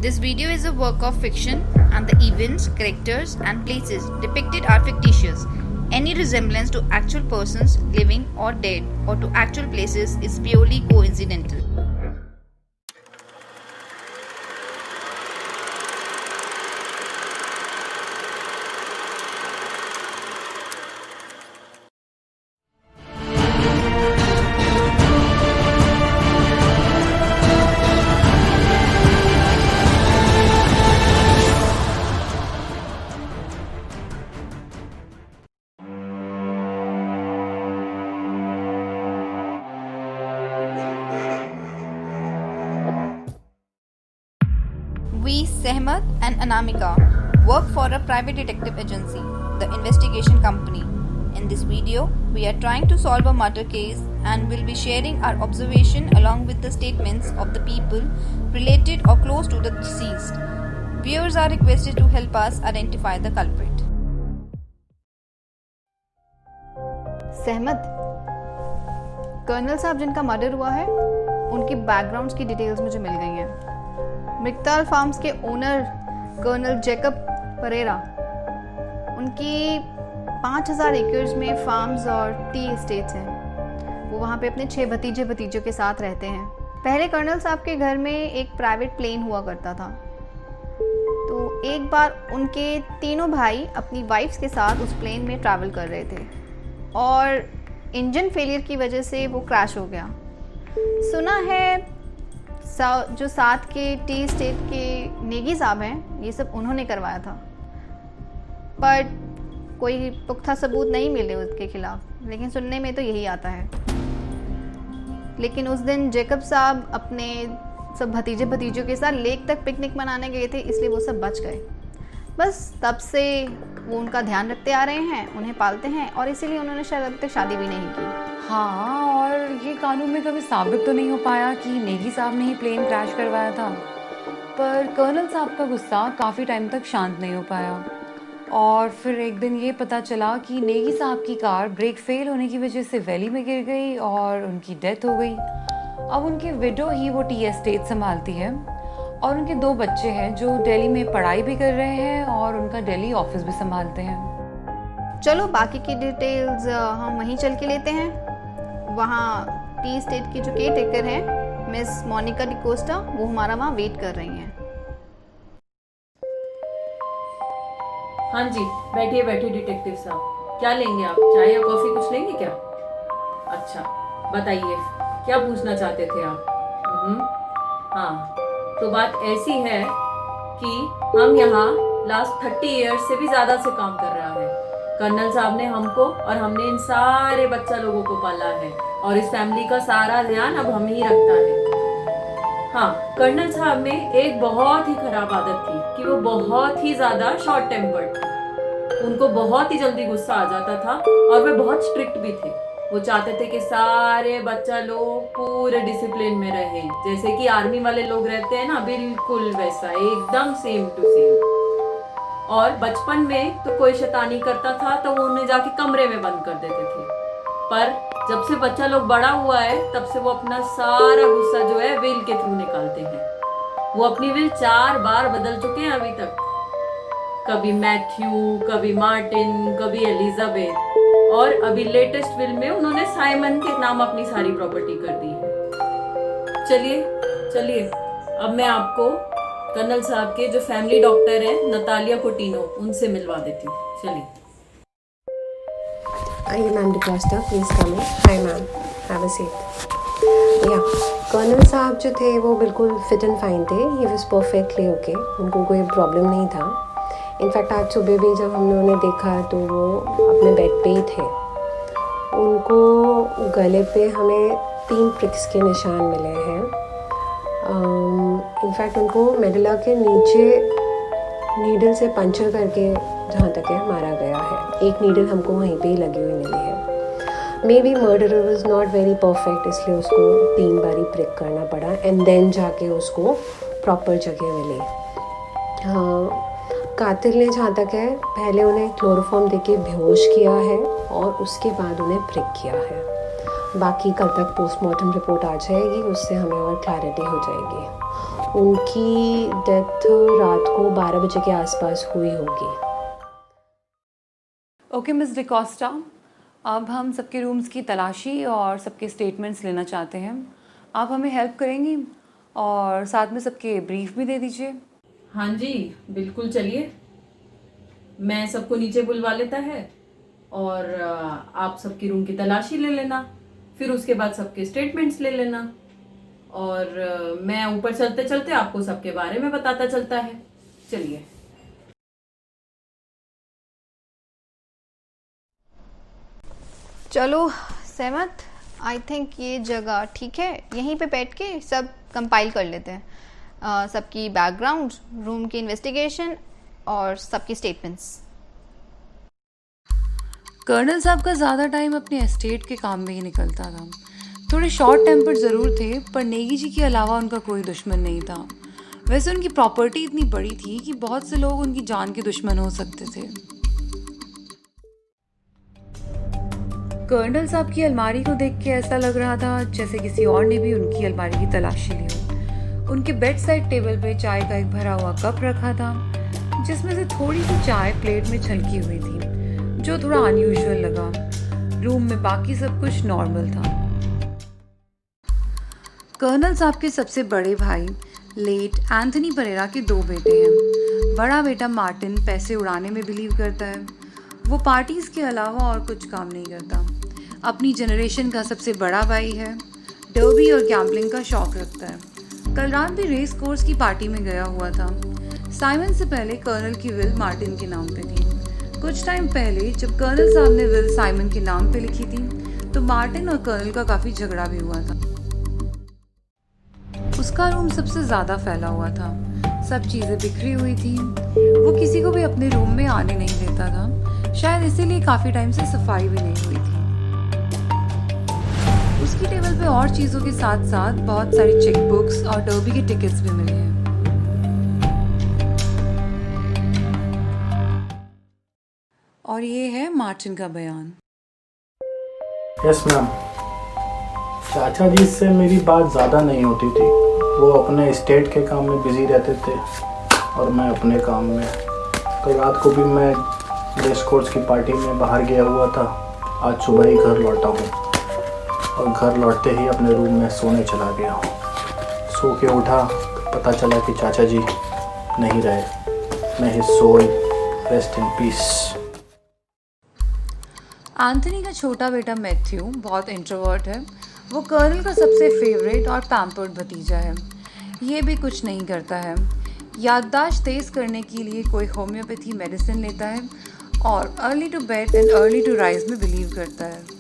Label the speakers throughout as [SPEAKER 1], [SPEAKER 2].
[SPEAKER 1] This video is a work of fiction, and the events, characters, and places depicted are fictitious. Any resemblance to actual persons, living or dead, or to actual places is purely coincidental. We, Sehmat and Anamika, work for a private detective agency, the Investigation Company. In this video, we are trying to solve a murder case and will be sharing our observation along with the statements of the people related or close to the deceased. Viewers are requested to help us identify the culprit. सहमत, colonel साहब जिनका murder हुआ है, उनकी backgrounds की details मुझे मिल गई हैं। मृगताल फार्म्स के ओनर कर्नल जैकब परेरा, उनकी 5000 एकर्स में फार्म्स और टी एस्टेट्स हैं। वो वहाँ पे अपने 6 भतीजों के साथ रहते हैं। पहले कर्नल साहब के घर में एक प्राइवेट प्लेन हुआ करता था। तो एक बार उनके तीनों भाई अपनी वाइफ्स के साथ उस प्लेन में ट्रैवल कर रहे थे और इंजन फेलियर की वजह से वो क्रैश हो गया। सुना है जो साथ के टी स्टेट के नेगी साहब हैं, ये सब उन्होंने करवाया था, पर कोई पुख्ता सबूत नहीं मिले उसके खिलाफ, लेकिन सुनने में तो यही आता है। लेकिन उस दिन जैकब साहब अपने सब भतीजों के साथ लेक तक पिकनिक मनाने गए थे, इसलिए वो सब बच गए। बस तब से वो उनका ध्यान रखते आ रहे हैं, उन्हें पालते हैं, और इसीलिए उन्होंने शायद अभी तक शादी भी नहीं की।
[SPEAKER 2] हाँ, और ये कानून में कभी साबित तो नहीं हो पाया कि नेगी साहब ने ही प्लेन क्रैश करवाया था, पर कर्नल साहब का गुस्सा काफ़ी टाइम तक शांत नहीं हो पाया और फिर एक दिन ये पता चला कि नेगी साहब की कार ब्रेक फेल होने की वजह से वैली में गिर गई और उनकी डेथ हो गई। अब उनकी विडो ही वो टी एस्टेट संभालती है और उनके 2 बच्चे हैं जो दिल्ली में पढ़ाई भी कर रहे हैं और उनका दिल्ली ऑफिस भी संभालते हैं।
[SPEAKER 1] चलो बाकी की डिटेल्स हम वहीं चल के लेते हैं। वहाँ टी स्टेट की जो केयर टेकर हैं मिस मोनिका डिकोस्टा, वो हमारा वहाँ वेट कर रही हैं।
[SPEAKER 3] हाँ जी, बैठिए डिटेक्टिव साहब। क्या लेंगे आप? चाय या कॉफी कुछ लेंगे क्या? अच्छा, बताइए क्या पूछना चाहते थे आप? हाँ, तो बात ऐसी है कि हम यहाँ लास्ट 30 ईयर्स से भी ज्यादा से काम कर रहा है। कर्नल साहब ने हमको और हमने इन सारे बच्चा लोगों को पाला है और इस फैमिली का सारा ध्यान अब हम ही रखता है। हाँ, कर्नल साहब में एक बहुत ही खराब आदत थी कि वो बहुत ही ज्यादा शॉर्ट टेम्पर्ड थे। उनको बहुत ही जल्दी गुस्सा आ जाता था और वे बहुत स्ट्रिक्ट भी थे। वो चाहते थे कि सारे बच्चा लोग पूरे डिसिप्लिन में रहे, जैसे कि आर्मी वाले लोग रहते हैं ना, बिल्कुल वैसा, एकदम सेम टू सेम। और बचपन में तो कोई शैतानी करता था तो वो उन्हें जाके कमरे में बंद कर देते थे, पर जब से बच्चा लोग बड़ा हुआ है तब से वो अपना सारा गुस्सा जो है विल के थ्रू निकालते हैं। वो अपनी विल 4 बार बदल चुके हैं अभी तक, कभी मैथ्यू, कभी मार्टिन, कभी एलिजाबेथ, और अभी लेटेस्ट विल में उन्होंने साइमन के नाम अपनी सारी प्रॉपर्टी कर दी है। चलिए अब मैं आपको कर्नल साहब के जो फैमिली डॉक्टर हैं नतालिया कोटिनो, उनसे मिलवा देती हूँ। चलिए।
[SPEAKER 4] आइए ma'am D'Costa, please come in. Hi ma'am, have a seat. या कर्नल साहब जो थे वो बिल्कुल फिट एंड फाइन थे। ही वाज परफेक्टली ओके, उनको कोई प्रॉब्लम नहीं था। इनफैक्ट आज सुबह भी जब हमने उन्हें देखा तो वो अपने बेड पे ही थे। उनको गले पे हमें 3 प्रिक्स के निशान मिले हैं। इनफैक्ट उनको मेडुला के नीचे नीडल से पंचर करके जहाँ तक है मारा गया है। एक नीडल हमको वहीं पे ही लगी हुई मिली है। May be murderer was not very perfect, इसलिए उसको 3 बारी प्रिक करना पड़ा एंड देन जाके उसको प्रॉपर जगह मिली। हाँ, कातिल ने जहाँ तक है पहले उन्हें क्लोरोफॉर्म देके बेहोश किया है और उसके बाद उन्हें प्रिक किया है। बाकी कल तक पोस्टमार्टम रिपोर्ट आ जाएगी, उससे हमें और क्लैरिटी हो जाएगी। उनकी डेथ रात को 12 बजे के आसपास हुई होगी।
[SPEAKER 2] ओके मिस डिकोस्टा, अब हम सबके रूम्स की तलाशी और सबके स्टेटमेंट्स लेना चाहते हैं। आप हमें हेल्प करेंगी और साथ में सबके ब्रीफ भी दे दीजिए।
[SPEAKER 3] हाँ जी, बिल्कुल, चलिए। मैं सबको नीचे बुलवा लेता है और आप सबके रूम की तलाशी ले लेना, फिर उसके बाद सबके स्टेटमेंट्स ले लेना और मैं ऊपर चलते चलते आपको सबके बारे में बताता चलता है। चलिए।
[SPEAKER 1] चलो सहमत, आई थिंक ये जगह ठीक है। यहीं पे बैठ के सब कंपाइल कर लेते हैं, सबकी बैकग्राउंड, रूम की इन्वेस्टिगेशन और सबकी स्टेटमेंट्स।
[SPEAKER 2] कर्नल साहब का ज़्यादा टाइम अपने एस्टेट के काम में ही निकलता था। थोड़े शॉर्ट टेम्पर ज़रूर थे, पर नेगी जी के अलावा उनका कोई दुश्मन नहीं था। वैसे उनकी प्रॉपर्टी इतनी बड़ी थी कि बहुत से लोग उनकी जान के दुश्मन हो सकते थे। कर्नल साहब की अलमारी को देख के ऐसा लग रहा था जैसे किसी और ने भी उनकी अलमारी की तलाशी ली हो। उनके बेड साइड टेबल पे चाय का एक भरा हुआ कप रखा था, जिसमें से थोड़ी सी चाय प्लेट में छलकी हुई थी, जो थोड़ा अनयूजुअल लगा। रूम में बाकी सब कुछ नॉर्मल था। कर्नल साहब के सबसे बड़े भाई लेट एंथनी परेरा के 2 बेटे हैं। बड़ा बेटा मार्टिन पैसे उड़ाने में बिलीव करता है। वो पार्टीज के अलावा और कुछ काम नहीं करता। अपनी जनरेशन का सबसे बड़ा भाई है, डर्बी और गैम्बलिंग का शौक रखता है। कल रात भी रेस कोर्स की पार्टी में गया हुआ था। साइमन से पहले कर्नल की विल मार्टिन के नाम पे थी। कुछ टाइम पहले जब कर्नल साहब ने विल साइमन के नाम पे लिखी थी, तो मार्टिन और कर्नल का काफ़ी झगड़ा भी हुआ था। उसका रूम सबसे ज़्यादा फैला हुआ था, सब चीज़ें बिखरी हुई थी। वो किसी को भी अपने रूम में आने नहीं देता था, शायद इसीलिए काफ़ी टाइम से सफाई भी नहीं हुई थी। उसकी टेबल पे और चीज़ों के साथ साथ बहुत सारी चेक बुक्स और डर्बी के टिकट्स भी मिले हैं। और ये है मार्टिन का बयान।
[SPEAKER 5] यस मैम, चाचा जी से मेरी बात ज़्यादा नहीं होती थी। वो अपने स्टेट के काम में बिज़ी रहते थे और मैं अपने काम में। कल रात को भी मैं रेस कोर्स की पार्टी में बाहर गया हुआ था। आज सुबह ही घर लौटा हूँ और घर लौटते ही अपने रूम में सोने चला गया हूँ। सो के उठा, पता चला कि चाचा जी नहीं रहे। May his soul rest in peace.
[SPEAKER 2] Anthony का छोटा बेटा मैथ्यू बहुत इंट्रोवर्ट है। वो कर्नल का सबसे फेवरेट और पैम्पर्ड भतीजा है। ये भी कुछ नहीं करता है। याददाश्त तेज़ करने के लिए कोई होम्योपैथी मेडिसिन लेता है और early to bed and early to rise में बिलीव करता है।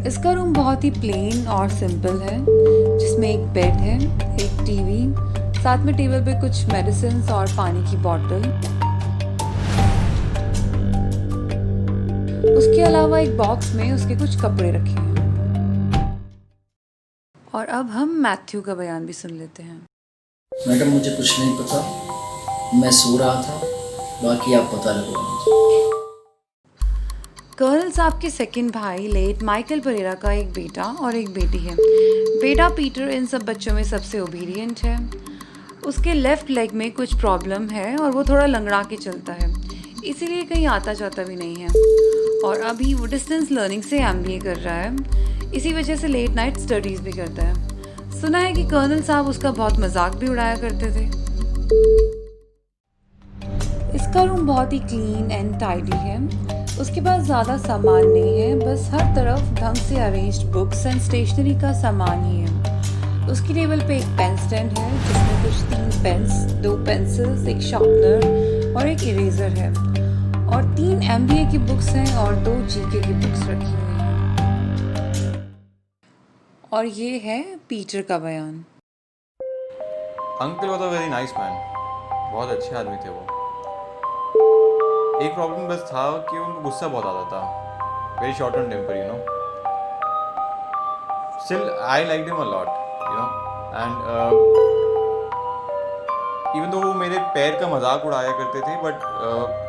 [SPEAKER 2] इसका रूम बहुत ही प्लेन और सिंपल है, जिसमें एक बेड है, एक टीवी, साथ में टेबल पे कुछ मेडिसिन और पानी की बॉटल। उसके अलावा एक बॉक्स में उसके कुछ कपड़े रखे हैं। और अब हम मैथ्यू का बयान भी सुन लेते हैं।
[SPEAKER 6] मैडम, मुझे कुछ नहीं पता, मैं सो रहा था, बाकी आप पता लगवाइए।
[SPEAKER 2] कर्नल साहब के सेकंड भाई लेट माइकल परेरा का एक बेटा और एक बेटी है। बेटा पीटर इन सब बच्चों में सबसे ओबीडियंट है। उसके लेफ्ट लेग में कुछ प्रॉब्लम है और वो थोड़ा लंगड़ा के चलता है, इसीलिए कहीं आता जाता भी नहीं है। और अभी वो डिस्टेंस लर्निंग से MBA कर रहा है। इसी वजह से लेट नाइट स्टडीज़ भी करता है। सुना है कि कर्नल साहब उसका बहुत मजाक भी उड़ाया करते थे। इसका रूम बहुत ही क्लीन एंड टाइडी है। उसके पास ज़्यादा सामान नहीं है, बस हर तरफ ढंग से अरेंज्ड बुक्स एंड स्टेशनरी का सामान ही है। उसकी टेबल पे एक पेन स्टैंड है, जिसमें कुछ 3 पेन्स, 2 पेंसिल्स, एक शार्पनर और एक इरेजर है। और 3 MBA की बुक्स हैं और 2 GK की बुक्स रखी हुई हैं। और ये है पीटर का बयान।
[SPEAKER 7] Uncle was a very nice man, बहुत अच्छे आदमी थे वो। एक प्रॉब्लम बस था कि उनको गुस्सा बहुत आता था, very short on temper, you know. Still I liked him a lot, you know, and even though वो मेरे पैर का मजाक उड़ाया करते थे, बट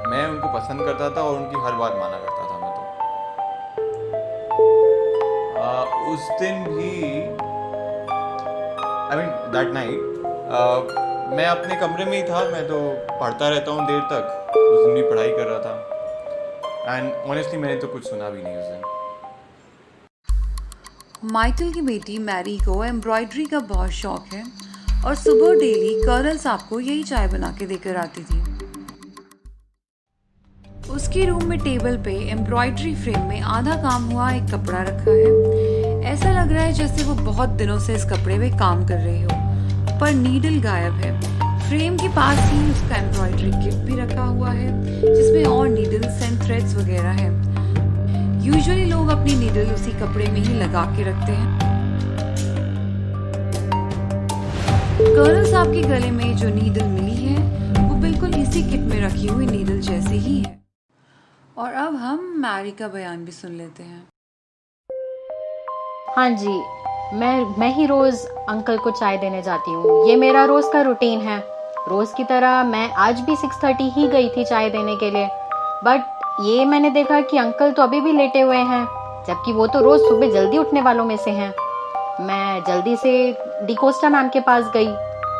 [SPEAKER 7] मैं उनको पसंद करता था और उनकी हर बात माना करता था मैं तो। उस दिन भी आई मीन दैट नाइट मैं अपने कमरे में ही था, मैं तो पढ़ता रहता हूँ देर तक, उस दिन भी पढ़ाई कर रहा था एंड ऑनेस्टली मैंने तो कुछ सुना भी नहीं उस दिन।
[SPEAKER 2] माइकल की बेटी मैरी को एम्ब्रॉयडरी का बहुत शौक है और सुबह डेली कर्नल साहब को यही चाय बना के देकर आती थी। उसके रूम में टेबल पे एम्ब्रॉयडरी फ्रेम में आधा काम हुआ एक कपड़ा रखा है। ऐसा लग रहा है जैसे वो बहुत दिनों से इस कपड़े में काम कर रही हो, पर नीडल गायब है। फ्रेम के पास ही उसका एम्ब्रॉयडरी किट भी रखा हुआ है जिसमें और नीडल्स एंड थ्रेड्स वगैरह है। यूजुअली लोग अपनी नीडल उसी कपड़े में ही लगा के रखते हैं। कर्नल साहब के गले में जो नीडल मिली है वो बिल्कुल इसी किट में रखी हुई नीडल जैसी ही है। और अब हम मैरी का बयान भी सुन लेते हैं।
[SPEAKER 8] हाँ जी, मैं ही रोज़ अंकल को चाय देने जाती हूँ। ये मेरा रोज़ का रूटीन है। रोज़ की तरह मैं आज भी 6:30 ही गई थी चाय देने के लिए, बट ये मैंने देखा कि अंकल तो अभी भी लेटे हुए हैं, जबकि वो तो रोज़ सुबह जल्दी उठने वालों में से हैं। मैं जल्दी से डिकोस्टा मैम के पास गई,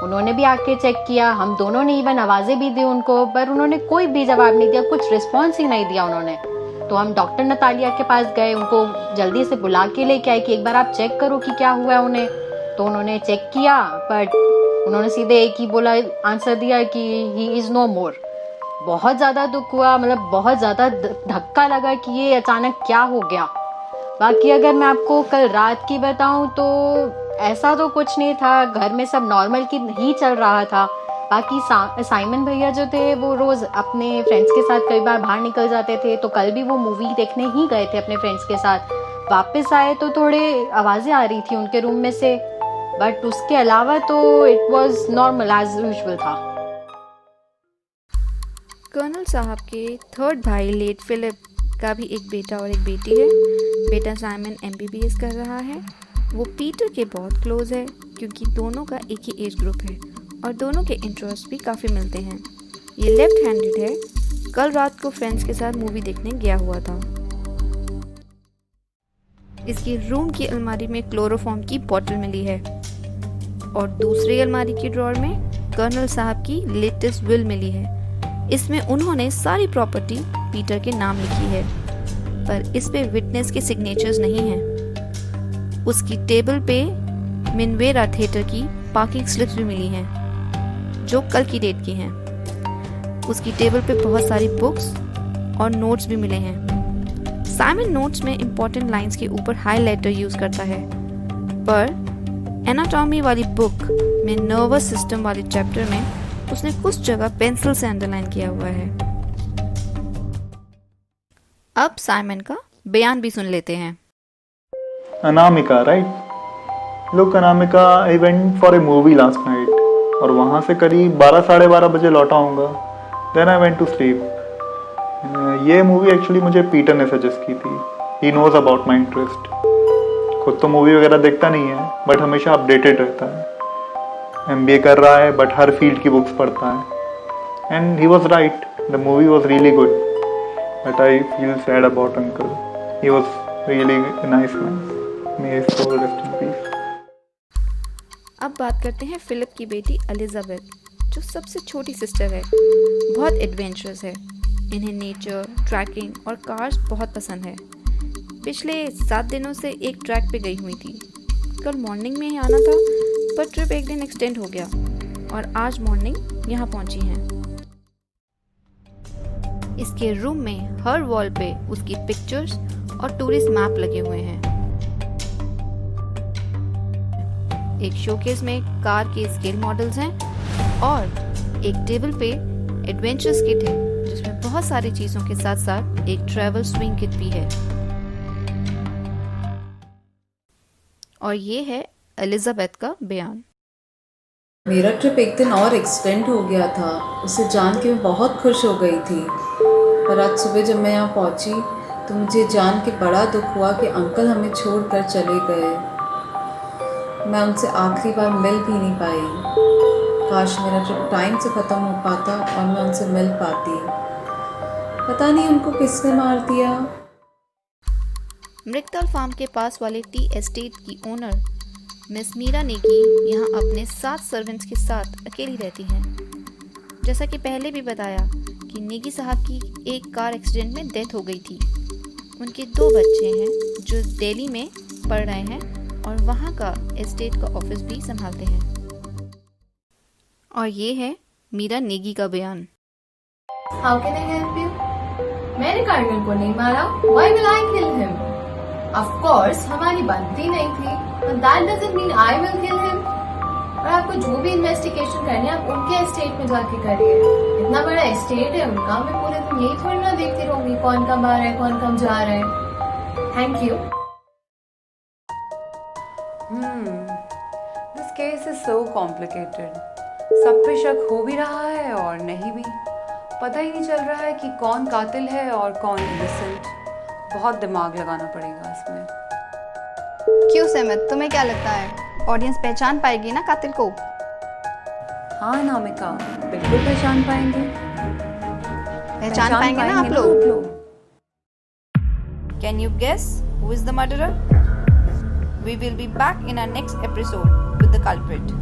[SPEAKER 8] उन्होंने भी आके चेक किया, हम दोनों ने इवन आवाज़ें भी दी उनको, पर उन्होंने कोई भी जवाब नहीं दिया, कुछ रिस्पॉन्स ही नहीं दिया उन्होंने। तो हम डॉक्टर नतालिया के पास गए, उनको जल्दी से बुला के लेके आए कि एक बार आप चेक करो कि क्या हुआ है उन्हें। तो उन्होंने चेक किया, बट उन्होंने सीधे एक ही बोला, आंसर दिया कि ही इज़ नो मोर। बहुत ज़्यादा दुख हुआ, मतलब बहुत ज़्यादा धक्का लगा कि ये अचानक क्या हो गया। बाकी अगर मैं आपको कल रात की बताऊं तो ऐसा तो कुछ नहीं था, घर में सब नॉर्मल की ही चल रहा था। बाकी साइमन भैया जो थे वो रोज़ अपने फ्रेंड्स के साथ कई बार बाहर निकल जाते थे, तो कल भी वो मूवी देखने ही गए थे अपने फ्रेंड्स के साथ। वापस आए तो थोड़े आवाज़ें आ रही थी उनके रूम में से, बट उसके अलावा तो it was normal as usual था।
[SPEAKER 1] कर्नल साहब के थर्ड भाई लेट फिलिप का भी एक बेटा और एक बेटी है। बेटा साइमन MBBS कर रहा है। वो पीटर के बहुत क्लोज है क्योंकि दोनों का एक ही एज ग्रुप है और दोनों के इंटरेस्ट भी काफ़ी मिलते हैं। ये लेफ्ट हैंडेड है। कल रात को फ्रेंड्स के साथ मूवी देखने गया हुआ था। इसकी रूम की अलमारी में क्लोरोफॉर्म की बोतल मिली है और दूसरी अलमारी की ड्रॉअर में कर्नल साहब की लेटेस्ट विल मिली है। इसमें उन्होंने सारी प्रॉपर्टी पीटर के नाम लिखी है, पर इस पे विटनेस के सिग्नेचर्स नहीं हैं। उसकी टेबल पे मिनवेरा थिएटर की पार्किंग स्लिप्स भी मिली हैं जो कल की डेट की हैं। उसकी टेबल पे बहुत सारी बुक्स और नोट्स भी मिले हैं। साइमन नोट्स में इम्पोर्टेंट लाइंस के ऊपर हाईलाइटर यूज़ करता है, पर एनाटॉमी वाली बुक में नर्वस सिस्टम वाले चैप्टर में उसने कुछ जगह पेंसिल से अंडरलाइन किया हुआ है। अब साइमन का बयान भी सुन लेते हैं।
[SPEAKER 9] Anamika, right? Look Anamika, I went for a movie last night और वहाँ से करीब 12-12:30 बजे लौटा हूँगा। Then I went to sleep. ये मूवी एक्चुअली मुझे पीटर ने सजेस्ट की थी। He knows about my interest. खुद तो मूवी वगैरह देखता नहीं है, बट हमेशा अपडेटेड रहता है। MBA कर रहा है, बट हर फील्ड की बुक्स पढ़ता है। And he was right, the movie was really good, but I feel sad about uncle. He was really nice man. May his soul rest in peace.
[SPEAKER 1] अब बात करते हैं फिलिप की बेटी एलिजाबेथ, जो सबसे छोटी सिस्टर है। बहुत एडवेंचरस है। इन्हें नेचर, ट्रैकिंग और कार्स बहुत पसंद है। पिछले 7 दिनों से एक ट्रैक पे गई हुई थी। कल मॉर्निंग में ही आना था, पर ट्रिप एक दिन एक्सटेंड हो गया और आज मॉर्निंग यहाँ पहुँची हैं। इसके रूम में हर वॉल पे उसकी पिक्चर्स और टूरिस्ट मैप लगे हुए हैं। एक शोकेस में कार के स्केल मॉडल्स हैं और एक टेबल पे एडवेंचर्स किट है जिसमें बहुत सारी चीज़ों के साथ साथ एक ट्रैवल स्विंग किट भी है। और ये है एलिजाबेथ का बयान।
[SPEAKER 3] मेरा ट्रिप एक दिन और एक्सटेंड हो गया था। उसे जान के मैं बहुत खुश हो गई थी, पर आज सुबह जब मैं यहाँ पहुँची तो मुझे जान के बड़ा दुख हुआ कि अंकल हमें छोड़कर चले गए। मैं उनसे आखिरी बार मिल भी नहीं पाई। काश मेरा ट्रिप टाइम से ख़त्म हो पाता और मैं उनसे मिल पाती। पता नहीं उनको किसने मार दिया।
[SPEAKER 1] मृगताल फार्म के पास वाले टी एस्टेट की ओनर मिस मीरा नेगी यहाँ अपने 7 सर्वेंट्स के साथ अकेली रहती हैं। जैसा कि पहले भी बताया कि नेगी साहब की एक कार एक्सीडेंट में डेथ हो गई थी। उनके 2 बच्चे हैं जो दिल्ली में पढ़ रहे हैं और वहाँ का एस्टेट का ऑफिस भी संभालते हैं। और ये है मीरा नेगी का बयान।
[SPEAKER 10] How can I help you? मैंने कार्गिल को नहीं मारा। Why will I kill him? Of course, हमारी बनती नहीं थी, but that doesn't mean I will kill him. और आपको जो भी इन्वेस्टिगेशन करनी है आप उनके एस्टेट में जाके करिए। इतना बड़ा एस्टेट है उनका, मैं पूरे दिन यही थोड़ी ना देखती रहूंगी कौन कब आ रहा है कौन कब जा रहा है। Thank you.
[SPEAKER 2] This case is so complicated. सब पे शक हो भी रहा है और नहीं भी। पता ही नहीं चल रहा है कि कौन कातिल है और कौन इनोसेंट। बहुत दिमाग लगाना पड़ेगा इसमें।
[SPEAKER 1] क्यों सहमत, तुम्हें क्या लगता है ऑडियंस पहचान पाएगी ना कातिल को?
[SPEAKER 2] हाँ नामिका, बिल्कुल पहचान पाएंगे।
[SPEAKER 1] पहचान पाएंगे ना आप लोग?
[SPEAKER 11] Can you guess who is the murderer? We will be back in our next episode with the culprit.